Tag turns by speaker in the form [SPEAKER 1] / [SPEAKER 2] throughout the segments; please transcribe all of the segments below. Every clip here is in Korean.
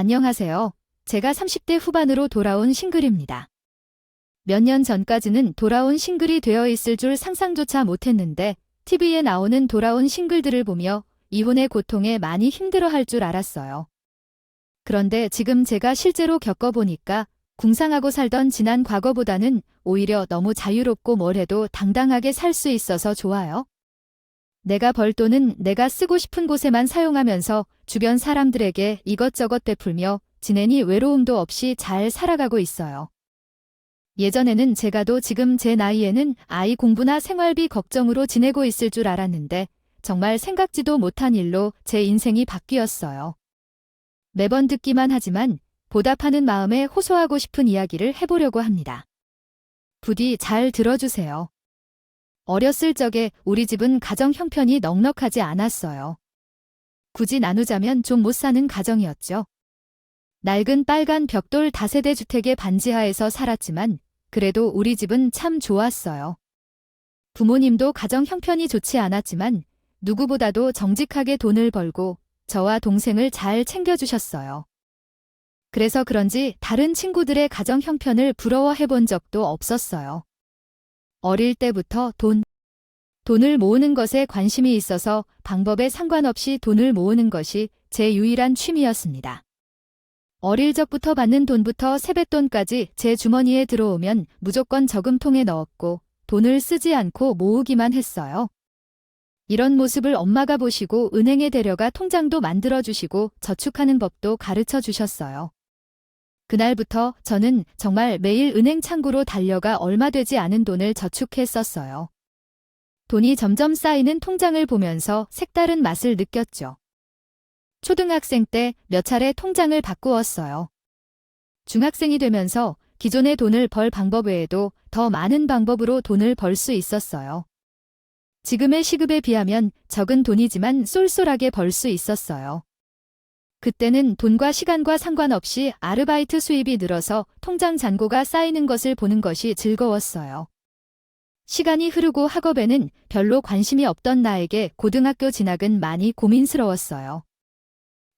[SPEAKER 1] 안녕하세요. 제가 30대 후반으로 돌아온 싱글입니다. 몇 년 전까지는 돌아온 싱글이 되어 있을 줄 상상조차 못했는데 TV에 나오는 돌아온 싱글들을 보며 이혼의 고통에 많이 힘들어할 줄 알았어요. 그런데 지금 제가 실제로 겪어보니까 궁상하고 살던 지난 과거보다는 오히려 너무 자유롭고 뭘 해도 당당하게 살 수 있어서 좋아요. 내가 벌 돈은 내가 쓰고 싶은 곳에만 사용하면서 주변 사람들에게 이것저것 베풀며 지내니 외로움도 없이 잘 살아가고 있어요. 예전에는 제가도 지금 제 나이에는 아이 공부나 생활비 걱정으로 지내고 있을 줄 알았는데 정말 생각지도 못한 일로 제 인생이 바뀌었어요. 매번 듣기만 하지만 보답하는 마음에 호소하고 싶은 이야기를 해보려고 합니다. 부디 잘 들어주세요. 어렸을 적에 우리 집은 가정 형편이 넉넉하지 않았어요. 굳이 나누자면 좀 못 사는 가정이었죠. 낡은 빨간 벽돌 다세대 주택의 반지하에서 살았지만 그래도 우리 집은 참 좋았어요. 부모님도 가정 형편이 좋지 않았지만 누구보다도 정직하게 돈을 벌고 저와 동생을 잘 챙겨주셨어요. 그래서 그런지 다른 친구들의 가정 형편을 부러워해 본 적도 없었어요. 어릴 때부터 돈을 모으는 것에 관심이 있어서 방법에 상관없이 돈을 모으는 것이 제 유일한 취미였습니다. 어릴 적부터 받는 돈부터 세뱃돈까지 제 주머니에 들어오면 무조건 저금통에 넣었고 돈을 쓰지 않고 모으기만 했어요. 이런 모습을 엄마가 보시고 은행에 데려가 통장도 만들어주시고 저축하는 법도 가르쳐 주셨어요. 그날부터 저는 정말 매일 은행 창구로 달려가 얼마 되지 않은 돈을 저축했었어요. 돈이 점점 쌓이는 통장을 보면서 색다른 맛을 느꼈죠. 초등학생 때 몇 차례 통장을 바꾸었어요. 중학생이 되면서 기존의 돈을 벌 방법 외에도 더 많은 방법으로 돈을 벌 수 있었어요. 지금의 시급에 비하면 적은 돈이지만 쏠쏠하게 벌 수 있었어요. 그때는 돈과 시간과 상관없이 아르바이트 수입이 늘어서 통장 잔고가 쌓이는 것을 보는 것이 즐거웠어요. 시간이 흐르고 학업에는 별로 관심이 없던 나에게 고등학교 진학은 많이 고민스러웠어요.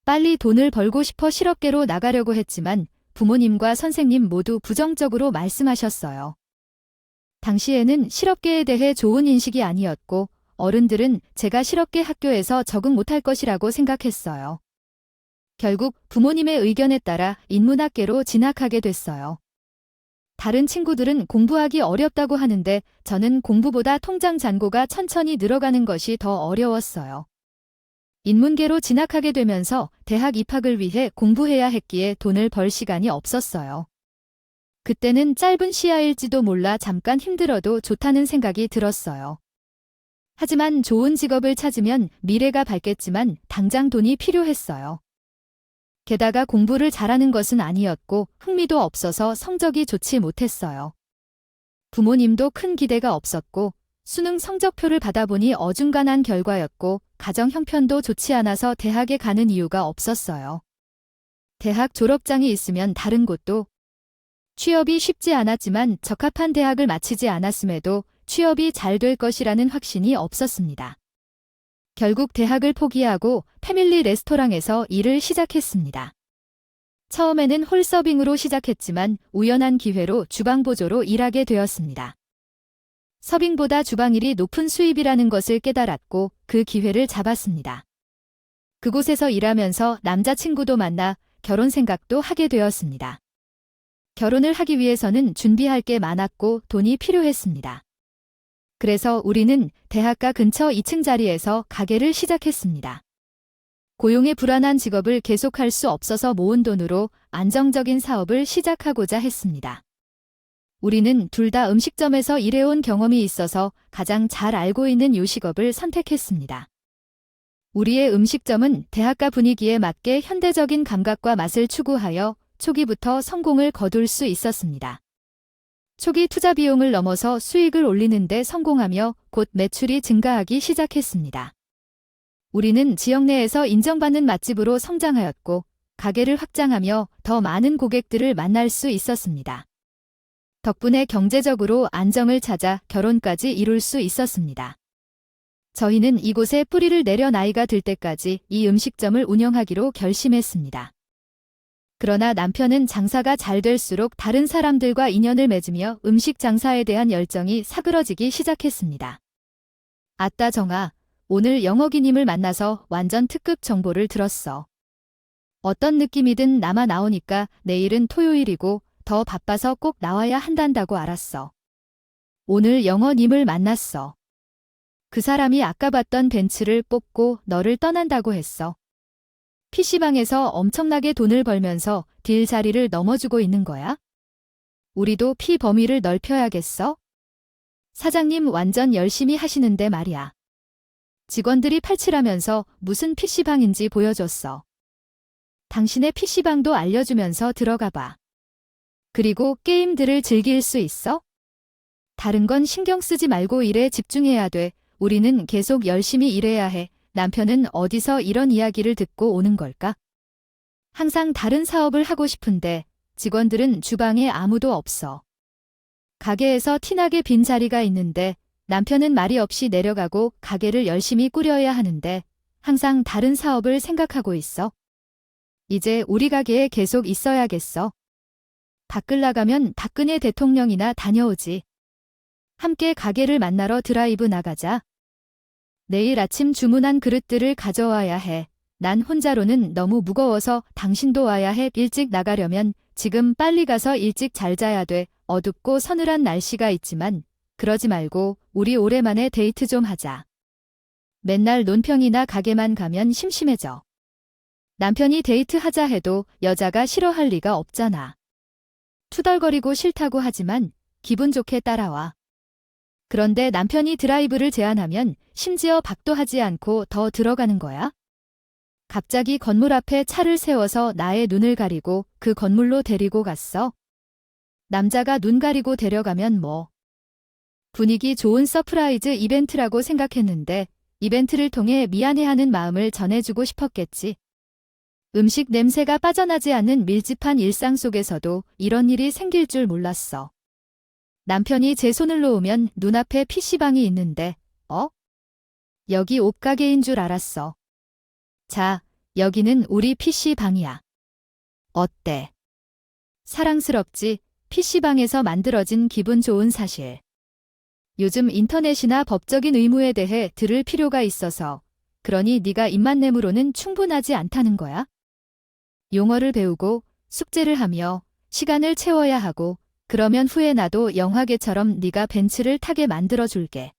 [SPEAKER 1] 빨리 돈을 벌고 싶어 실업계로 나가려고 했지만 부모님과 선생님 모두 부정적으로 말씀하셨어요. 당시에는 실업계에 대해 좋은 인식이 아니었고 어른들은 제가 실업계 학교에서 적응 못할 것이라고 생각했어요. 결국 부모님의 의견에 따라 인문학계로 진학하게 됐어요. 다른 친구들은 공부하기 어렵다고 하는데 저는 공부보다 통장 잔고가 천천히 늘어가는 것이 더 어려웠어요. 인문계로 진학하게 되면서 대학 입학을 위해 공부해야 했기에 돈을 벌 시간이 없었어요. 그때는 짧은 시야일지도 몰라 잠깐 힘들어도 좋다는 생각이 들었어요. 하지만 좋은 직업을 찾으면 미래가 밝겠지만 당장 돈이 필요했어요. 게다가 공부를 잘하는 것은 아니었고 흥미도 없어서 성적이 좋지 못했어요. 부모님도 큰 기대가 없었고 수능 성적표를 받아보니 어중간한 결과였고 가정 형편도 좋지 않아서 대학에 가는 이유가 없었어요. 대학 졸업장이 있으면 다른 곳도 취업이 쉽지 않았지만 적합한 대학을 마치지 않았음에도 취업이 잘 될 것이라는 확신이 없었습니다. 결국 대학을 포기하고 패밀리 레스토랑에서 일을 시작했습니다. 처음에는 홀서빙으로 시작했지만 우연한 기회로 주방보조로 일하게 되었습니다. 서빙보다 주방일이 높은 수입이라는 것을 깨달았고 그 기회를 잡았습니다. 그곳에서 일하면서 남자친구도 만나 결혼 생각도 하게 되었습니다. 결혼을 하기 위해서는 준비할 게 많았고 돈이 필요했습니다. 그래서 우리는 대학가 근처 2층 자리에서 가게를 시작했습니다. 고용의 불안한 직업을 계속할 수 없어서 모은 돈으로 안정적인 사업을 시작하고자 했습니다. 우리는 둘 다 음식점에서 일해온 경험이 있어서 가장 잘 알고 있는 요식업을 선택했습니다. 우리의 음식점은 대학가 분위기에 맞게 현대적인 감각과 맛을 추구하여 초기부터 성공을 거둘 수 있었습니다. 초기 투자 비용을 넘어서 수익을 올리는 데 성공하며 곧 매출이 증가하기 시작했습니다. 우리는 지역 내에서 인정받는 맛집으로 성장하였고 가게를 확장하며 더 많은 고객들을 만날 수 있었습니다. 덕분에 경제적으로 안정을 찾아 결혼까지 이룰 수 있었습니다. 저희는 이곳에 뿌리를 내려 나이가 들 때까지 이 음식점을 운영하기로 결심했습니다. 그러나 남편은 장사가 잘 될수록 다른 사람들과 인연을 맺으며 음식 장사에 대한 열정이 사그러지기 시작했습니다. 아따 정아, 오늘 영어기님을 만나서 완전 특급 정보를 들었어. 어떤 느낌이든 남아 나오니까 내일은 토요일이고 더 바빠서 꼭 나와야 한단다고 알았어. 오늘 영어님을 만났어. 그 사람이 아까 봤던 벤츠를 뽑고 너를 떠난다고 했어. PC방에서 엄청나게 돈을 벌면서 딜 자리를 넘어주고 있는 거야? 우리도 피 범위를 넓혀야겠어? 사장님 완전 열심히 하시는데 말이야. 직원들이 팔칠하면서 무슨 PC방인지 보여줬어. 당신의 PC방도 알려주면서 들어가 봐. 그리고 게임들을 즐길 수 있어? 다른 건 신경 쓰지 말고 일에 집중해야 돼. 우리는 계속 열심히 일해야 해. 남편은 어디서 이런 이야기를 듣고 오는 걸까? 항상 다른 사업을 하고 싶은데 직원들은 주방에 아무도 없어. 가게에서 티나게 빈 자리가 있는데 남편은 말이 없이 내려가고 가게를 열심히 꾸려야 하는데 항상 다른 사업을 생각하고 있어. 이제 우리 가게에 계속 있어야겠어. 밖을 나가면 박근혜 대통령이나 다녀오지. 함께 가게를 만나러 드라이브 나가자. 내일 아침 주문한 그릇들을 가져와야 해. 난 혼자로는 너무 무거워서 당신도 와야 해. 일찍 나가려면 지금 빨리 가서 일찍 잘 자야 돼. 어둡고 서늘한 날씨가 있지만 그러지 말고 우리 오랜만에 데이트 좀 하자. 맨날 논평이나 가게만 가면 심심해져. 남편이 데이트하자 해도 여자가 싫어할 리가 없잖아. 투덜거리고 싫다고 하지만 기분 좋게 따라와. 그런데 남편이 드라이브를 제안하면 심지어 박도 하지 않고 더 들어가는 거야? 갑자기 건물 앞에 차를 세워서 나의 눈을 가리고 그 건물로 데리고 갔어. 남자가 눈 가리고 데려가면 뭐. 분위기 좋은 서프라이즈 이벤트라고 생각했는데 이벤트를 통해 미안해하는 마음을 전해주고 싶었겠지. 음식 냄새가 빠져나지 않는 밀집한 일상 속에서도 이런 일이 생길 줄 몰랐어. 남편이 제 손을 놓으면 눈앞에 PC방이 있는데, 여기 옷가게인 줄 알았어. 자, 여기는 우리 PC방이야. 어때? 사랑스럽지? PC방에서 만들어진 기분 좋은 사실. 요즘 인터넷이나 법적인 의무에 대해 들을 필요가 있어서, 그러니 네가 입만 내므로는 충분하지 않다는 거야? 용어를 배우고 숙제를 하며 시간을 채워야 하고 그러면 후에 나도 영화계처럼 네가 벤츠를 타게 만들어줄게.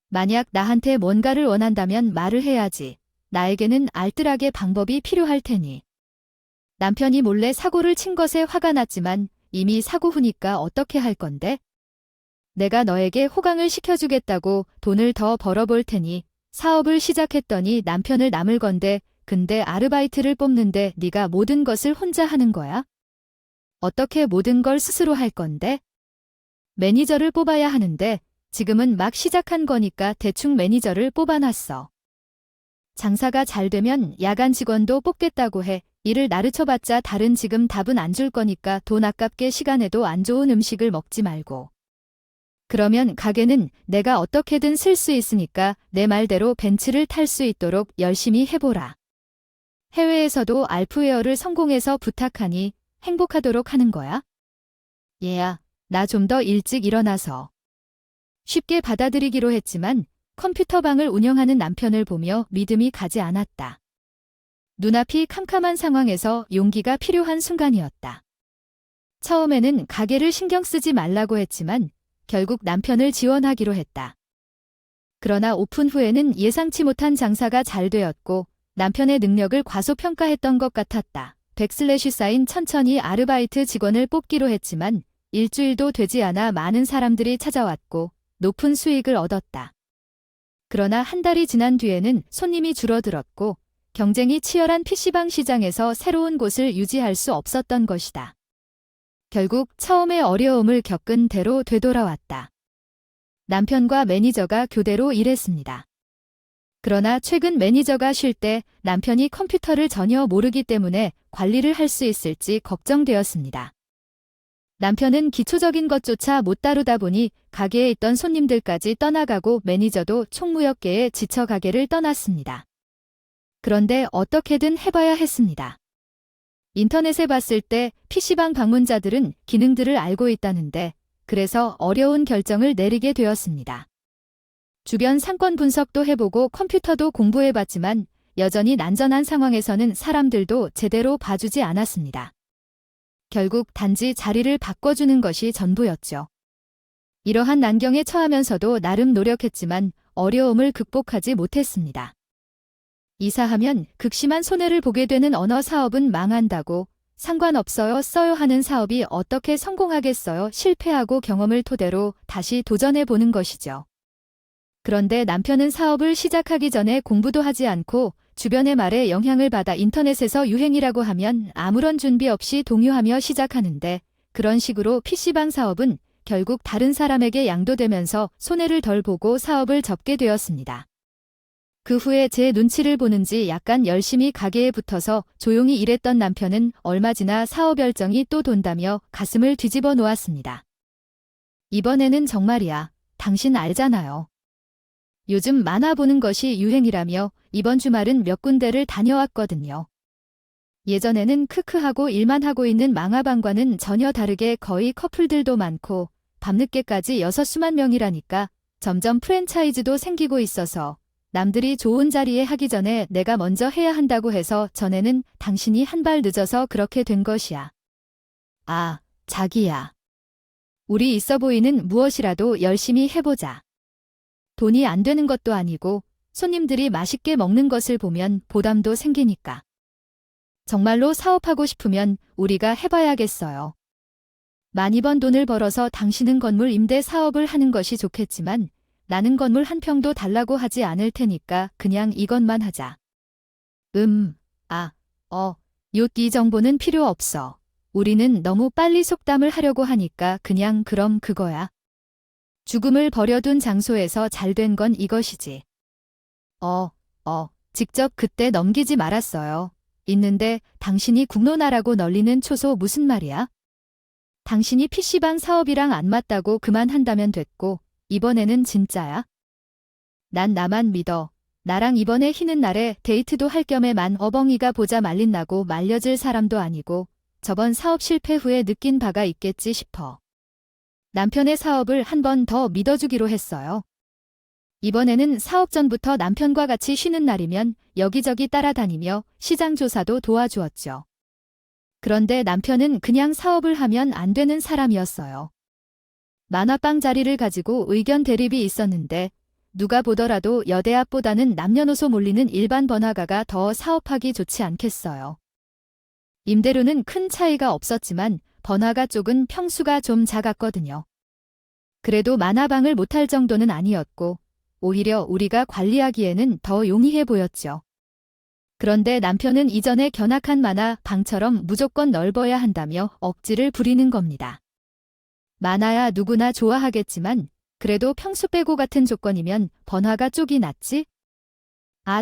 [SPEAKER 1] 만약 나한테 뭔가를 원한다면 말을 해야지. 나에게는 알뜰하게 방법이 필요할 테니. 남편이 몰래 사고를 친 것에 화가 났지만 이미 사고 후니까 어떻게 할 건데? 내가 너에게 호강을 시켜주겠다고 돈을 더 벌어볼 테니 사업을 시작했더니 남편을 남을 건데 근데 아르바이트를 뽑는데 네가 모든 것을 혼자 하는 거야? 어떻게 모든 걸 스스로 할 건데? 매니저를 뽑아야 하는데 지금은 막 시작한 거니까 대충 매니저를 뽑아놨어. 장사가 잘 되면 야간 직원도 뽑겠다고 해. 일을 나르쳐봤자 다른 지금 답은 안 줄 거니까 돈 아깝게 시간에도 안 좋은 음식을 먹지 말고. 그러면 가게는 내가 어떻게든 쓸 수 있으니까 내 말대로 벤츠를 탈 수 있도록 열심히 해보라. 해외에서도 알프웨어를 성공해서 부탁하니 행복하도록 하는 거야? 얘야, 나 좀 더 일찍 일어나서. 쉽게 받아들이기로 했지만 컴퓨터방을 운영하는 남편을 보며 믿음이 가지 않았다. 눈앞이 캄캄한 상황에서 용기가 필요한 순간이었다. 처음에는 가게를 신경 쓰지 말라고 했지만 결국 남편을 지원하기로 했다. 그러나 오픈 후에는 예상치 못한 장사가 잘 되었고 남편의 능력을 과소평가했던 것 같았다. 백슬래시 천천히 아르바이트 직원을 뽑기로 했지만 일주일도 되지 않아 많은 사람들이 찾아왔고 높은 수익을 얻었다. 그러나 한 달이 지난 뒤에는 손님이 줄어들었고 경쟁이 치열한 PC방 시장에서 새로운 곳을 유지할 수 없었던 것이다. 결국 처음의 어려움을 겪은 대로 되돌아왔다. 남편과 매니저가 교대로 일했습니다. 그러나 최근 매니저가 쉴 때 남편이 컴퓨터를 전혀 모르기 때문에 관리를 할 수 있을지 걱정되었습니다. 남편은 기초적인 것조차 못 다루다 보니 가게에 있던 손님들까지 떠나가고 매니저도 총무역계에 지쳐 가게를 떠났습니다. 그런데 어떻게든 해봐야 했습니다. 인터넷에 봤을 때 PC방 방문자들은 기능들을 알고 있다는데 그래서 어려운 결정을 내리게 되었습니다. 주변 상권 분석도 해보고 컴퓨터도 공부해봤지만 여전히 난전한 상황에서는 사람들도 제대로 봐주지 않았습니다. 결국 단지 자리를 바꿔주는 것이 전부였죠. 이러한 난경에 처하면서도 나름 노력했지만 어려움을 극복하지 못했습니다. 이사하면 극심한 손해를 보게 되는 언어 사업은 망한다고 상관없어요 써요 하는 사업이 어떻게 성공하겠어요 실패하고 경험을 토대로 다시 도전해보는 것이죠. 그런데 남편은 사업을 시작하기 전에 공부도 하지 않고 주변의 말에 영향을 받아 인터넷에서 유행이라고 하면 아무런 준비 없이 동요하며 시작하는데 그런 식으로 PC방 사업은 결국 다른 사람에게 양도되면서 손해를 덜 보고 사업을 접게 되었습니다. 그 후에 제 눈치를 보는지 약간 열심히 가게에 붙어서 조용히 일했던 남편은 얼마 지나 사업 열정이 또 돈다며 가슴을 뒤집어 놓았습니다. 이번에는 정말이야. 당신 알잖아요. 요즘 만화 보는 것이 유행이라며 이번 주말은 몇 군데를 다녀왔거든요. 예전에는 크크하고 일만 하고 있는 망화방과는 전혀 다르게 거의 커플들도 많고 밤늦게까지 6수만 명이라니까 점점 프랜차이즈도 생기고 있어서 남들이 좋은 자리에 하기 전에 내가 먼저 해야 한다고 해서 전에는 당신이 한 발 늦어서 그렇게 된 것이야. 아, 자기야. 우리 있어 보이는 무엇이라도 열심히 해보자. 돈이 안 되는 것도 아니고 손님들이 맛있게 먹는 것을 보면 보람도 생기니까. 정말로 사업하고 싶으면 우리가 해봐야겠어요. 많이 번 돈을 벌어서 당신은 건물 임대 사업을 하는 것이 좋겠지만 나는 건물 한 평도 달라고 하지 않을 테니까 그냥 이것만 하자. 이 정보는 필요 없어. 우리는 너무 빨리 속담을 하려고 하니까 그냥 그럼 그거야. 죽음을 버려둔 장소에서 잘된 건 이것이지. 직접 그때 넘기지 말았어요. 있는데 당신이 국론하라고 널리는 초소 무슨 말이야? 당신이 PC방 사업이랑 안 맞다고 그만한다면 됐고 이번에는 진짜야? 난 나만 믿어. 나랑 이번에 쉬는 날에 데이트도 할 겸에 어벙이가 보자 말린다고 말려질 사람도 아니고 저번 사업 실패 후에 느낀 바가 있겠지 싶어. 남편의 사업을 한 번 더 믿어주기로 했어요. 이번에는 사업 전부터 남편과 같이 쉬는 날이면 여기저기 따라다니며 시장 조사도 도와주었죠. 그런데 남편은 그냥 사업을 하면 안 되는 사람이었어요. 만화방 자리를 가지고 의견 대립이 있었는데 누가 보더라도 여대 앞보다는 남녀노소 몰리는 일반 번화가가 더 사업하기 좋지 않겠어요. 임대료는 큰 차이가 없었지만 번화가 쪽은 평수가 좀 작았거든요. 그래도 만화방을 못할 정도는 아니었고 오히려 우리가 관리하기에는 더 용이해 보였죠. 그런데 남편은 이전에 견학한 만화방처럼 무조건 넓어야 한다며 억지를 부리는 겁니다. 만화야 누구나 좋아하겠지만 그래도 평수 빼고 같은 조건이면 번화가 쪽이 낫지?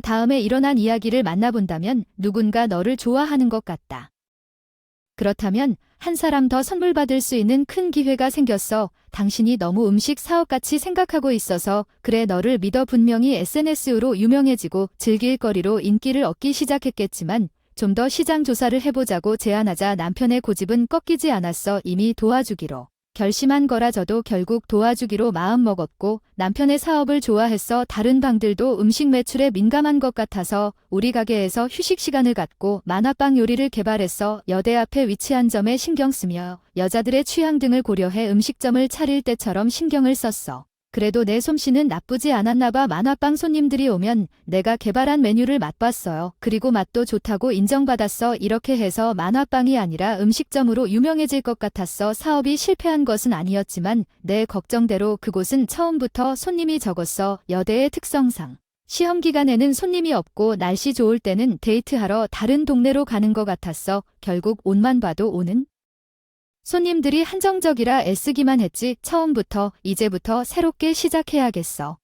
[SPEAKER 1] 다음에 일어난 이야기를 만나본다면 누군가 너를 좋아하는 것 같다. 그렇다면 한 사람 더 선물 받을 수 있는 큰 기회가 생겼어. 당신이 너무 음식 사업같이 생각하고 있어서 그래 너를 믿어 분명히 SNS로 유명해지고 즐길거리로 인기를 얻기 시작했겠지만 좀 더 시장 조사를 해보자고 제안하자 남편의 고집은 꺾이지 않았어. 이미 도와주기로 결심한 거라 저도 결국 도와주기로 마음먹었고 남편의 사업을 좋아해서 다른 방들도 음식 매출에 민감한 것 같아서 우리 가게에서 휴식 시간을 갖고 만화빵 요리를 개발해서 여대 앞에 위치한 점에 신경 쓰며 여자들의 취향 등을 고려해 음식점을 차릴 때처럼 신경을 썼어. 그래도 내 솜씨는 나쁘지 않았나 봐. 만화빵 손님들이 오면 내가 개발한 메뉴를 맛봤어요. 그리고 맛도 좋다고 인정받았어. 이렇게 해서 만화빵이 아니라 음식점으로 유명해질 것 같았어. 사업이 실패한 것은 아니었지만 내 걱정대로 그곳은 처음부터 손님이 적었어. 여대의 특성상 시험 기간에는 손님이 없고 날씨 좋을 때는 데이트하러 다른 동네로 가는 것 같았어. 결국 옷만 봐도 오는 손님들이 한정적이라 애쓰기만 했지 처음부터 이제부터 새롭게 시작해야겠어.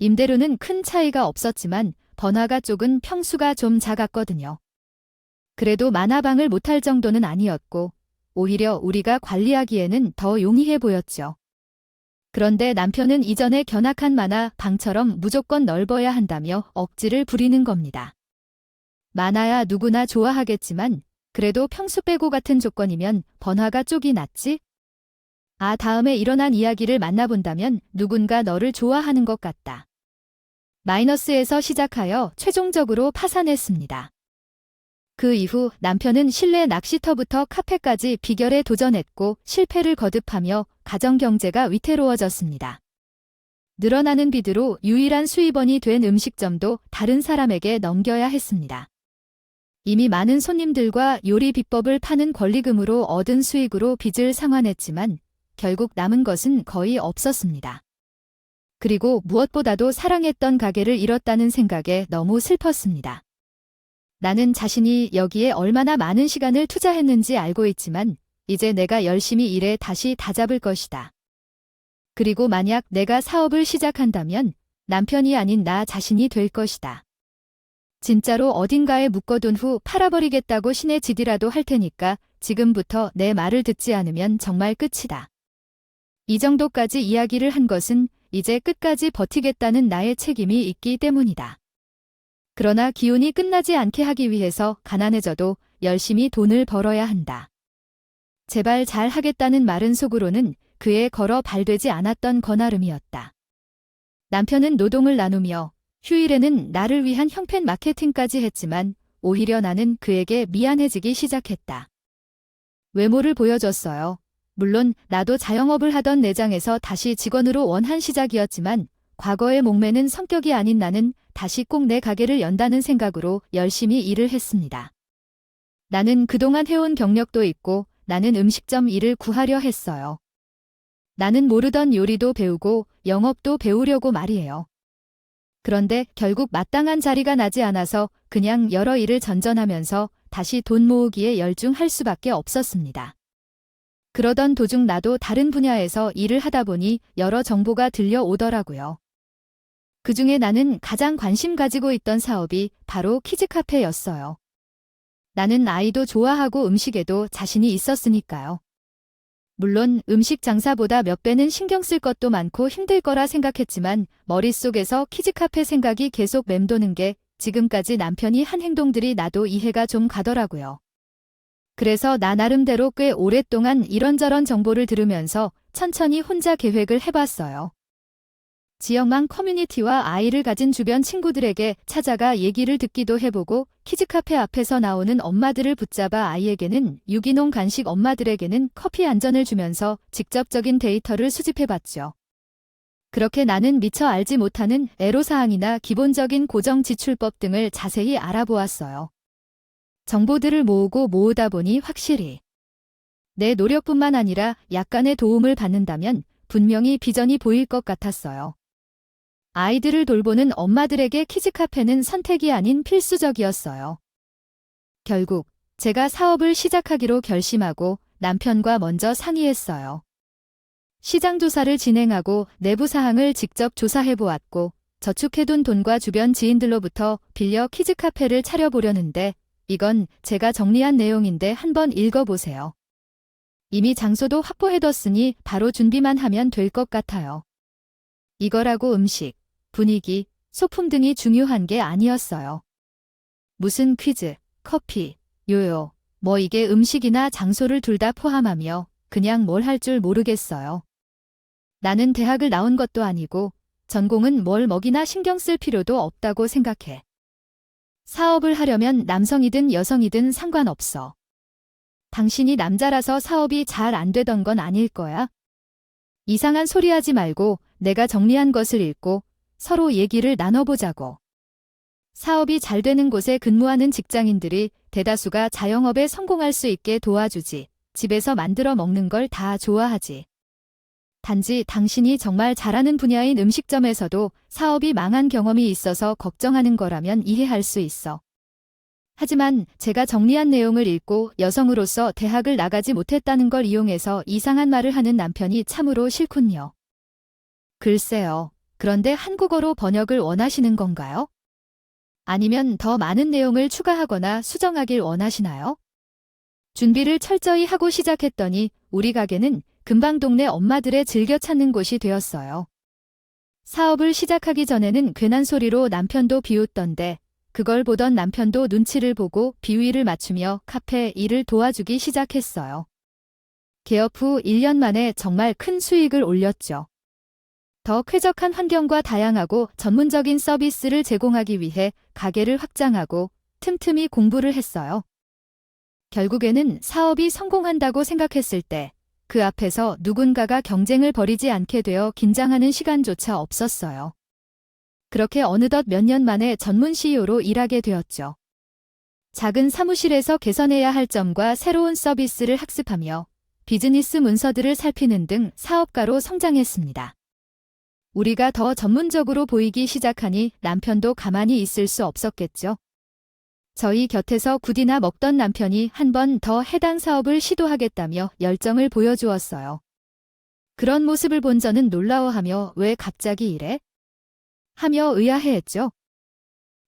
[SPEAKER 1] 임대료는 큰 차이가 없었지만 번화가 쪽은 평수가 좀 작았거든요. 그래도 만화방을 못할 정도는 아니었고 오히려 우리가 관리하기에는 더 용이해 보였죠. 그런데 남편은 이전에 견학한 만화방처럼 무조건 넓어야 한다며 억지를 부리는 겁니다. 만화야 누구나 좋아하겠지만 그래도 평수 빼고 같은 조건이면 번화가 쪽이 낫지? 다음에 일어난 이야기를 만나본다면 누군가 너를 좋아하는 것 같다. 마이너스에서 시작하여 최종적으로 파산했습니다. 그 이후 남편은 실내 낚시터부터 카페까지 비결에 도전했고 실패를 거듭하며 가정 경제가 위태로워졌습니다. 늘어나는 빚으로 유일한 수입원이 된 음식점도 다른 사람에게 넘겨야 했습니다. 이미 많은 손님들과 요리 비법을 파는 권리금으로 얻은 수익으로 빚을 상환했지만 결국 남은 것은 거의 없었습니다. 그리고 무엇보다도 사랑했던 가게를 잃었다는 생각에 너무 슬펐습니다. 나는 자신이 여기에 얼마나 많은 시간을 투자했는지 알고 있지만 이제 내가 열심히 일해 다시 다잡을 것이다. 그리고 만약 내가 사업을 시작한다면 남편이 아닌 나 자신이 될 것이다. 진짜로 어딘가에 묶어둔 후 팔아버리겠다고 신의 지디라도 할 테니까 지금부터 내 말을 듣지 않으면 정말 끝이다. 이 정도까지 이야기를 한 것은 이제 끝까지 버티겠다는 나의 책임이 있기 때문이다. 그러나 기운이 끝나지 않게 하기 위해서 가난해져도 열심히 돈을 벌어야 한다. 제발 잘 하겠다는 말은 속으로는 그에 걸어 발되지 않았던 거나름이었다. 남편은 노동을 나누며 휴일에는 나를 위한 형편 마케팅까지 했지만 오히려 나는 그에게 미안해지기 시작했다. 외모를 보여줬어요. 물론 나도 자영업을 하던 매장에서 다시 직원으로 원한 시작이었지만 과거의 목매는 성격이 아닌 나는 다시 꼭 내 가게를 연다는 생각으로 열심히 일을 했습니다. 나는 그동안 해온 경력도 있고 나는 음식점 일을 구하려 했어요. 나는 모르던 요리도 배우고 영업도 배우려고 말이에요. 그런데 결국 마땅한 자리가 나지 않아서 그냥 여러 일을 전전하면서 다시 돈 모으기에 열중할 수밖에 없었습니다. 그러던 도중 나도 다른 분야에서 일을 하다 보니 여러 정보가 들려오더라고요. 그중에 나는 가장 관심 가지고 있던 사업이 바로 키즈카페였어요. 나는 아이도 좋아하고 음식에도 자신이 있었으니까요. 물론 음식 장사보다 몇 배는 신경 쓸 것도 많고 힘들 거라 생각했지만 머릿속에서 키즈카페 생각이 계속 맴도는 게 지금까지 남편이 한 행동들이 나도 이해가 좀 가더라고요. 그래서 나 나름대로 꽤 오랫동안 이런저런 정보를 들으면서 천천히 혼자 계획을 해봤어요. 지역망 커뮤니티와 아이를 가진 주변 친구들에게 찾아가 얘기를 듣기도 해보고 키즈카페 앞에서 나오는 엄마들을 붙잡아 아이에게는 유기농 간식 엄마들에게는 커피 한 잔을 주면서 직접적인 데이터를 수집해봤죠. 그렇게 나는 미처 알지 못하는 애로사항이나 기본적인 고정지출법 등을 자세히 알아보았어요. 정보들을 모으고 모으다 보니 확실히 내 노력뿐만 아니라 약간의 도움을 받는다면 분명히 비전이 보일 것 같았어요. 아이들을 돌보는 엄마들에게 키즈카페는 선택이 아닌 필수적이었어요. 결국 제가 사업을 시작하기로 결심하고 남편과 먼저 상의했어요. 시장 조사를 진행하고 내부 사항을 직접 조사해보았고 저축해둔 돈과 주변 지인들로부터 빌려 키즈카페를 차려보려는데 이건 제가 정리한 내용인데 한번 읽어보세요. 이미 장소도 확보해뒀으니 바로 준비만 하면 될 것 같아요. 이거라고 음식, 분위기, 소품 등이 중요한 게 아니었어요. 무슨 퀴즈, 커피, 요요, 뭐 이게 음식이나 장소를 둘 다 포함하며 그냥 뭘 할 줄 모르겠어요. 나는 대학을 나온 것도 아니고 전공은 뭘 먹이나 신경 쓸 필요도 없다고 생각해. 사업을 하려면 남성이든 여성이든 상관없어. 당신이 남자라서 사업이 잘 안 되던 건 아닐 거야. 이상한 소리 하지 말고 내가 정리한 것을 읽고 서로 얘기를 나눠보자고. 사업이 잘 되는 곳에 근무하는 직장인들이 대다수가 자영업에 성공할 수 있게 도와주지. 집에서 만들어 먹는 걸 다 좋아하지. 단지 당신이 정말 잘하는 분야인 음식점에서도 사업이 망한 경험이 있어서 걱정하는 거라면 이해할 수 있어. 하지만 제가 정리한 내용을 읽고 여성으로서 대학을 나가지 못했다는 걸 이용해서 이상한 말을 하는 남편이 참으로 싫군요. 글쎄요. 그런데 한국어로 번역을 원하시는 건가요? 아니면 더 많은 내용을 추가하거나 수정하길 원하시나요? 준비를 철저히 하고 시작했더니 우리 가게는 금방 동네 엄마들의 즐겨 찾는 곳이 되었어요. 사업을 시작하기 전에는 괜한 소리로 남편도 비웃던데 그걸 보던 남편도 눈치를 보고 비위를 맞추며 카페 일을 도와주기 시작했어요. 개업 후 1년 만에 정말 큰 수익을 올렸죠. 더 쾌적한 환경과 다양하고 전문적인 서비스를 제공하기 위해 가게를 확장하고 틈틈이 공부를 했어요. 결국에는 사업이 성공한다고 생각했을 때 그 앞에서 누군가가 경쟁을 벌이지 않게 되어 긴장하는 시간조차 없었어요. 그렇게 어느덧 몇 년 만에 전문 CEO로 일하게 되었죠. 작은 사무실에서 개선해야 할 점과 새로운 서비스를 학습하며 비즈니스 문서들을 살피는 등 사업가로 성장했습니다. 우리가 더 전문적으로 보이기 시작하니 남편도 가만히 있을 수 없었겠죠. 저희 곁에서 굿이나 먹던 남편이 한 번 더 해당 사업을 시도하겠다며 열정을 보여주었어요. 그런 모습을 본 저는 놀라워하며 왜 갑자기 이래? 하며 의아해했죠.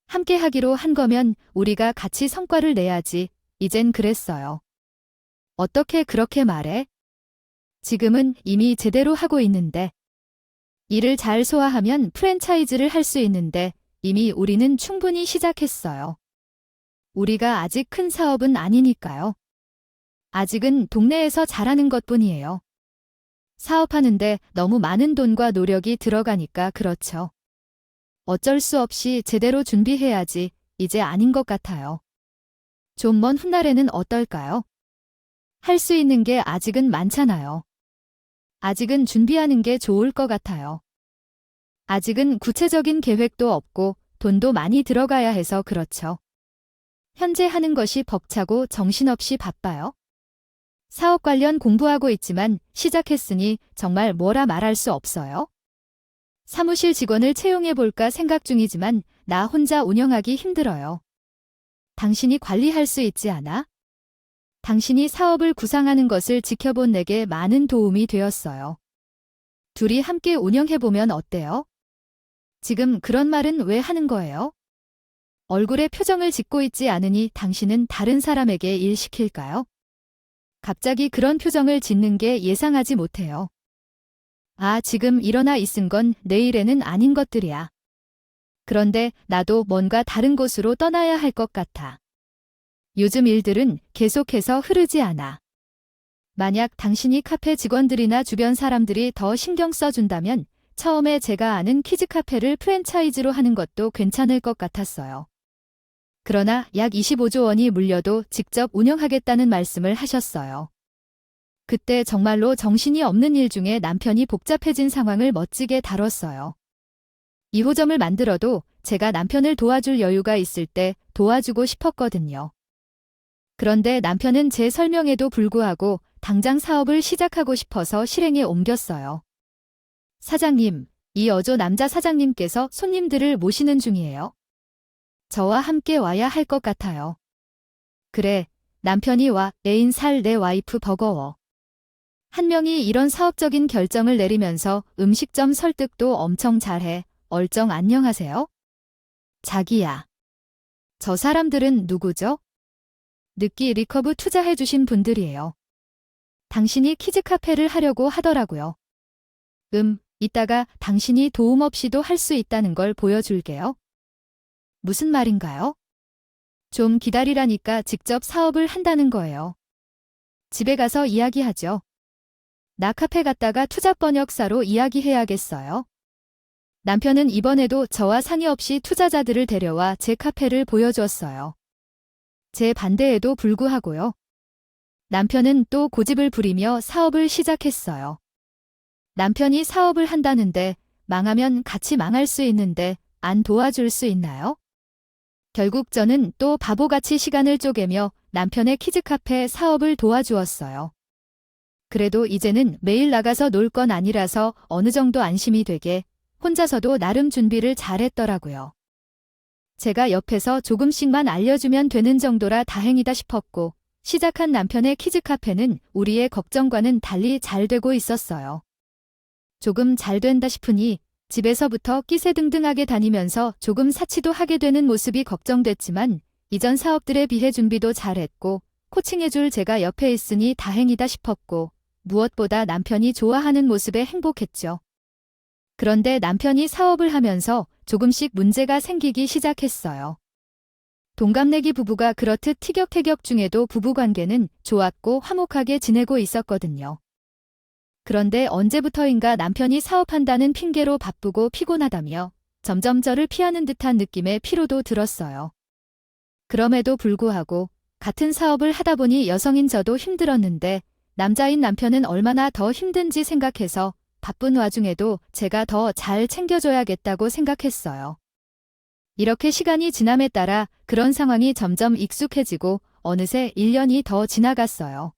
[SPEAKER 1] 함께 하기로 한 거면 우리가 같이 성과를 내야지. 이젠 그랬어요. 어떻게 그렇게 말해? 지금은 이미 제대로 하고 있는데. 일을 잘 소화하면 프랜차이즈를 할 수 있는데 이미 우리는 충분히 시작했어요. 우리가 아직 큰 사업은 아니니까요. 아직은 동네에서 잘하는 것뿐이에요. 사업하는데 너무 많은 돈과 노력이 들어가니까 그렇죠. 어쩔 수 없이 제대로 준비해야지. 이제 아닌 것 같아요. 좀 먼 훗날에는 어떨까요? 할 수 있는 게 아직은 많잖아요. 아직은 준비하는 게 좋을 것 같아요. 아직은 구체적인 계획도 없고 돈도 많이 들어가야 해서 그렇죠. 현재 하는 것이 벅차고 정신없이 바빠요. 사업 관련 공부하고 있지만 시작했으니 정말 뭐라 말할 수 없어요. 사무실 직원을 채용해볼까 생각 중이지만 나 혼자 운영하기 힘들어요. 당신이 관리할 수 있지 않아? 당신이 사업을 구상하는 것을 지켜본 내게 많은 도움이 되었어요. 둘이 함께 운영해보면 어때요? 지금 그런 말은 왜 하는 거예요? 얼굴에 표정을 짓고 있지 않으니 당신은 다른 사람에게 일 시킬까요? 갑자기 그런 표정을 짓는 게 예상하지 못해요. 아, 지금 일어나 있은 건 내일에는 아닌 것들이야. 그런데 나도 뭔가 다른 곳으로 떠나야 할 것 같아. 요즘 일들은 계속해서 흐르지 않아. 만약 당신이 카페 직원들이나 주변 사람들이 더 신경 써준다면 처음에 제가 아는 키즈 카페를 프랜차이즈로 하는 것도 괜찮을 것 같았어요. 그러나 약 25조 원이 물려도 직접 운영하겠다는 말씀을 하셨어요. 그때 정말로 정신이 없는 일 중에 남편이 복잡해진 상황을 멋지게 다뤘어요. 2호점을 만들어도 제가 남편을 도와줄 여유가 있을 때 도와주고 싶었거든요. 그런데 남편은 제 설명에도 불구하고 당장 사업을 시작하고 싶어서 실행에 옮겼어요. 사장님, 이 어조 남자 사장님께서 손님들을 모시는 중이에요. 저와 함께 와야 할 것 같아요. 그래, 남편이 와. 애인 살 내 와이프 버거워. 한 명이 이런 사업적인 결정을 내리면서 음식점 설득도 엄청 잘해. 얼쩡 안녕하세요? 자기야. 저 사람들은 누구죠? 느끼 리커브 투자해주신 분들이에요. 당신이 키즈 카페를 하려고 하더라고요. 이따가 당신이 도움 없이도 할 수 있다는 걸 보여줄게요. 무슨 말인가요? 좀 기다리라니까. 직접 사업을 한다는 거예요. 집에 가서 이야기하죠. 나 카페 갔다가 투자 번역사로 이야기해야겠어요. 남편은 이번에도 저와 상의 없이 투자자들을 데려와 제 카페를 보여주었어요. 제 반대에도 불구하고요. 남편은 또 고집을 부리며 사업을 시작했어요. 남편이 사업을 한다는데 망하면 같이 망할 수 있는데 안 도와줄 수 있나요? 결국 저는 또 바보같이 시간을 쪼개며 남편의 키즈카페 사업을 도와주었어요. 그래도 이제는 매일 나가서 놀 건 아니라서 어느 정도 안심이 되게 혼자서도 나름 준비를 잘했더라고요. 제가 옆에서 조금씩만 알려주면 되는 정도라 다행이다 싶었고 시작한 남편의 키즈카페는 우리의 걱정과는 달리 잘 되고 있었어요. 조금 잘 된다 싶으니 집에서부터 끼세등등하게 다니면서 조금 사치도 하게 되는 모습이 걱정됐지만 이전 사업들에 비해 준비도 잘했고 코칭해줄 제가 옆에 있으니 다행이다 싶었고 무엇보다 남편이 좋아하는 모습에 행복했죠. 그런데 남편이 사업을 하면서 조금씩 문제가 생기기 시작했어요. 동갑내기 부부가 그렇듯 티격태격 중에도 부부관계는 좋았고 화목하게 지내고 있었거든요. 그런데 언제부터인가 남편이 사업한다는 핑계로 바쁘고 피곤하다며 점점 저를 피하는 듯한 느낌의 피로도 들었어요. 그럼에도 불구하고 같은 사업을 하다 보니 여성인 저도 힘들었는데 남자인 남편은 얼마나 더 힘든지 생각해서 바쁜 와중에도 제가 더 잘 챙겨줘야겠다고 생각했어요. 이렇게 시간이 지남에 따라 그런 상황이 점점 익숙해지고 어느새 1년이 더 지나갔어요.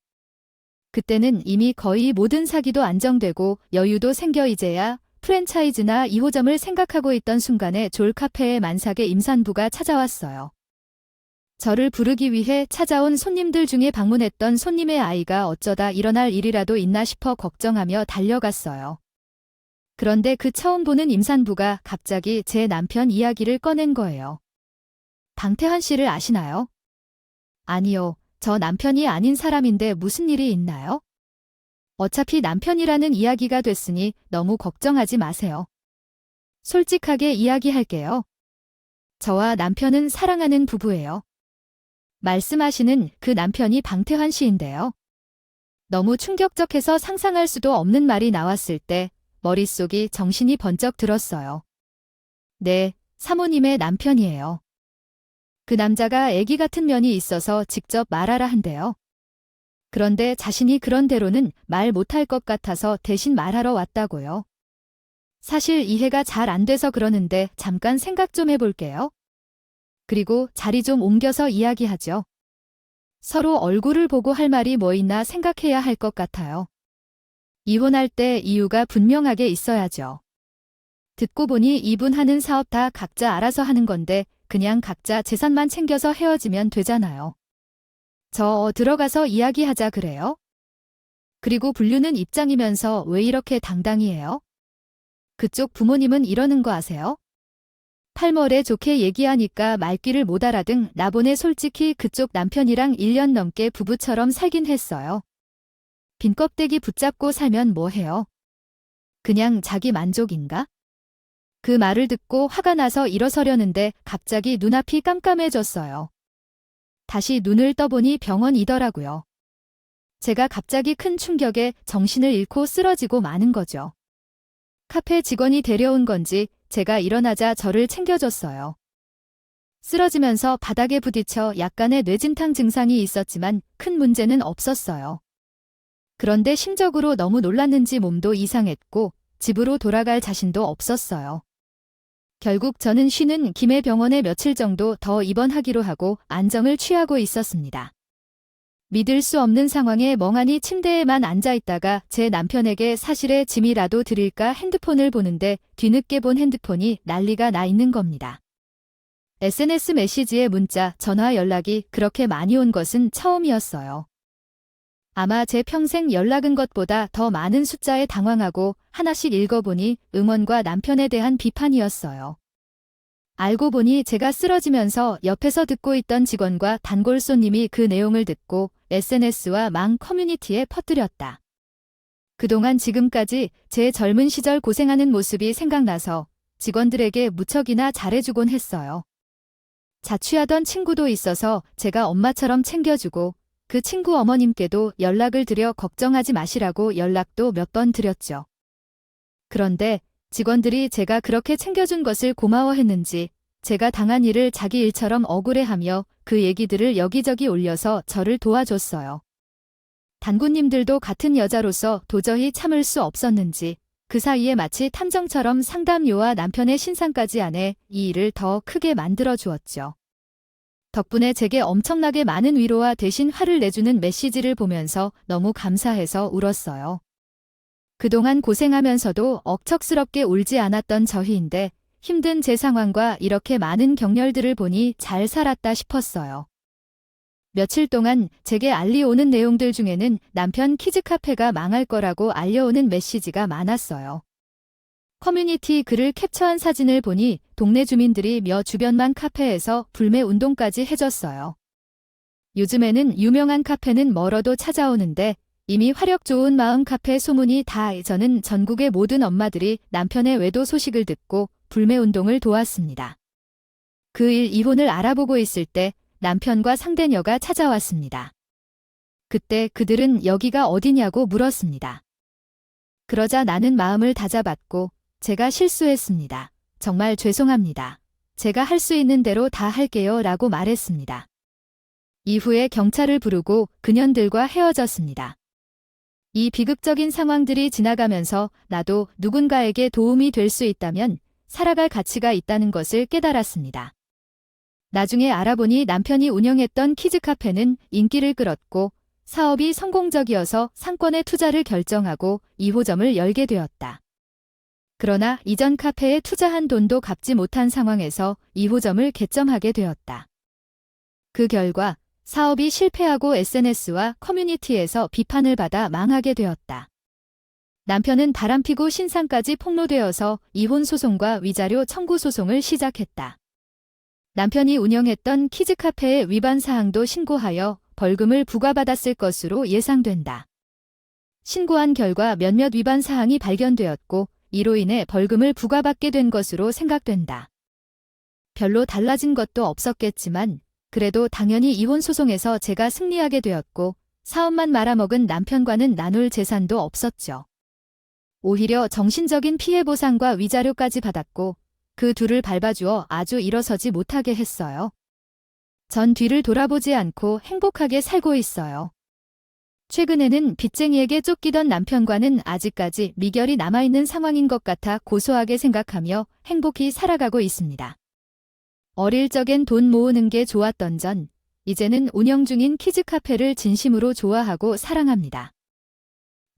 [SPEAKER 1] 그때는 이미 거의 모든 사기도 안정되고 여유도 생겨 이제야 프랜차이즈나 2호점을 생각하고 있던 순간에 졸카페의 만삭의 임산부가 찾아왔어요. 저를 부르기 위해 찾아온 손님들 중에 방문했던 손님의 아이가 어쩌다 일어날 일이라도 있나 싶어 걱정하며 달려갔어요. 그런데 그 처음 보는 임산부가 갑자기 제 남편 이야기를 꺼낸 거예요. 방태환 씨를 아시나요? 아니요, 저 남편이 아닌 사람인데 무슨 일이 있나요? 어차피 남편이라는 이야기가 됐으니 너무 걱정하지 마세요. 솔직하게 이야기할게요. 저와 남편은 사랑하는 부부예요. 말씀하시는 그 남편이 방태환 씨인데요. 너무 충격적해서 상상할 수도 없는 말이 나왔을 때 머릿속이 정신이 번쩍 들었어요. 네, 사모님의 남편이에요. 그 남자가 아기 같은 면이 있어서 직접 말하라 한대요. 그런데 자신이 그런 대로는 말 못할 것 같아서 대신 말하러 왔다고요. 사실 이해가 잘 안 돼서 그러는데 잠깐 생각 좀 해볼게요. 그리고 자리 좀 옮겨서 이야기하죠. 서로 얼굴을 보고 할 말이 뭐 있나 생각해야 할 것 같아요. 이혼할 때 이유가 분명하게 있어야죠. 듣고 보니 이분 하는 사업 다 각자 알아서 하는 건데 그냥 각자 재산만 챙겨서 헤어지면 되잖아요. 저 들어가서 이야기하자 그래요? 그리고 불륜은 입장이면서 왜 이렇게 당당히 해요? 그쪽 부모님은 이러는 거 아세요? 팔머리 좋게 얘기하니까 말귀를 못 알아등 나보네. 솔직히 그쪽 남편이랑 1년 넘게 부부처럼 살긴 했어요. 빈 껍데기 붙잡고 살면 뭐 해요? 그냥 자기 만족인가? 그 말을 듣고 화가 나서 일어서려는데 갑자기 눈앞이 깜깜해졌어요. 다시 눈을 떠보니 병원이더라고요. 제가 갑자기 큰 충격에 정신을 잃고 쓰러지고 마는 거죠. 카페 직원이 데려온 건지 제가 일어나자 저를 챙겨줬어요. 쓰러지면서 바닥에 부딪혀 약간의 뇌진탕 증상이 있었지만 큰 문제는 없었어요. 그런데 심적으로 너무 놀랐는지 몸도 이상했고 집으로 돌아갈 자신도 없었어요. 결국 저는 쉬는 김에 병원에 며칠 정도 더 입원하기로 하고 안정을 취하고 있었습니다. 믿을 수 없는 상황에 멍하니 침대에만 앉아있다가 제 남편에게 사실의 짐이라도 드릴까 핸드폰을 보는데 뒤늦게 본 핸드폰이 난리가 나 있는 겁니다. SNS 메시지에 문자, 전화 연락이 그렇게 많이 온 것은 처음이었어요. 아마 제 평생 연락은 것보다 더 많은 숫자에 당황하고 하나씩 읽어보니 응원과 남편에 대한 비판이었어요. 알고 보니 제가 쓰러지면서 옆에서 듣고 있던 직원과 단골 손님이 그 내용을 듣고 SNS와 망 커뮤니티에 퍼뜨렸다. 그동안 지금까지 제 젊은 시절 고생하는 모습이 생각나서 직원들에게 무척이나 잘해주곤 했어요. 자취하던 친구도 있어서 제가 엄마처럼 챙겨주고 그 친구 어머님께도 연락을 드려 걱정하지 마시라고 연락도 몇 번 드렸죠. 그런데 직원들이 제가 그렇게 챙겨준 것을 고마워했는지 제가 당한 일을 자기 일처럼 억울해하며 그 얘기들을 여기저기 올려서 저를 도와줬어요. 단구님들도 같은 여자로서 도저히 참을 수 없었는지 그 사이에 마치 탐정처럼 상담료와 남편의 신상까지 안해 이 일을 더 크게 만들어 주었죠. 덕분에 제게 엄청나게 많은 위로와 대신 화를 내주는 메시지를 보면서 너무 감사해서 울었어요. 그동안 고생하면서도 억척스럽게 울지 않았던 저희인데 힘든 제 상황과 이렇게 많은 격렬들을 보니 잘 살았다 싶었어요. 며칠 동안 제게 알리오는 내용들 중에는 남편 키즈카페가 망할 거라고 알려오는 메시지가 많았어요. 커뮤니티 글을 캡처한 사진을 보니 동네 주민들이 며 주변만 카페에서 불매 운동까지 해줬어요. 요즘에는 유명한 카페는 멀어도 찾아오는데 이미 화력 좋은 마음 카페 소문이 다 저는 전국의 모든 엄마들이 남편의 외도 소식을 듣고 불매운동을 도왔습니다. 그 일 이혼을 알아보고 있을 때 남편과 상대녀가 찾아왔습니다. 그때 그들은 여기가 어디냐고 물었습니다. 그러자 나는 마음을 다잡았고 제가 실수했습니다. 정말 죄송합니다. 제가 할 수 있는 대로 다 할게요 라고 말했습니다. 이후에 경찰을 부르고 그년들과 헤어졌습니다. 이 비극적인 상황들이 지나가면서 나도 누군가에게 도움이 될 수 있다면 살아갈 가치가 있다는 것을 깨달았습니다. 나중에 알아보니 남편이 운영했던 키즈카페는 인기를 끌었고 사업이 성공적이어서 상권의 투자를 결정하고 2호점을 열게 되었다. 그러나 이전 카페에 투자한 돈도 갚지 못한 상황에서 2호점을 개점하게 되었다. 그 결과 사업이 실패하고 SNS와 커뮤니티에서 비판을 받아 망하게 되었다. 남편은 바람피고 신상까지 폭로되어서 이혼 소송과 위자료 청구 소송을 시작했다. 남편이 운영했던 키즈카페의 위반 사항도 신고하여 벌금을 부과받았을 것으로 예상된다. 신고한 결과 몇몇 위반 사항이 발견되었고 이로 인해 벌금을 부과받게 된 것으로 생각된다. 별로 달라진 것도 없었겠지만 그래도 당연히 이혼 소송에서 제가 승리하게 되었고 사업만 말아먹은 남편과는 나눌 재산도 없었죠. 오히려 정신적인 피해 보상과 위자료까지 받았고 그 둘을 밟아주어 아주 일어서지 못하게 했어요. 전 뒤를 돌아보지 않고 행복하게 살고 있어요. 최근에는 빚쟁이에게 쫓기던 남편과는 아직까지 미결이 남아있는 상황인 것 같아 고소하게 생각하며 행복히 살아가고 있습니다. 어릴 적엔 돈 모으는 게 좋았던 전, 이제는 운영 중인 키즈카페를 진심으로 좋아하고 사랑합니다.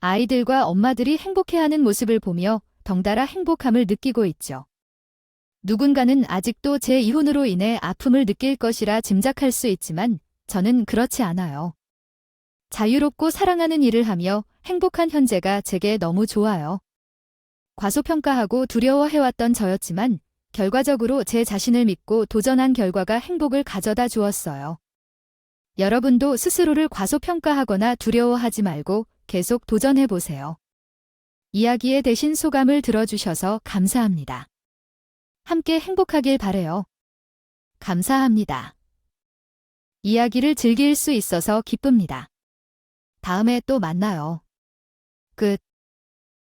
[SPEAKER 1] 아이들과 엄마들이 행복해하는 모습을 보며 덩달아 행복함을 느끼고 있죠. 누군가는 아직도 제 이혼으로 인해 아픔을 느낄 것이라 짐작할 수 있지만 저는 그렇지 않아요. 자유롭고 사랑하는 일을 하며 행복한 현재가 제게 너무 좋아요. 과소평가하고 두려워해왔던 저였지만 결과적으로 제 자신을 믿고 도전한 결과가 행복을 가져다 주었어요. 여러분도 스스로를 과소평가하거나 두려워하지 말고 계속 도전해보세요. 이야기에 대신 소감을 들어주셔서 감사합니다. 함께 행복하길 바래요. 감사합니다. 이야기를 즐길 수 있어서 기쁩니다. 다음에 또 만나요. 끝.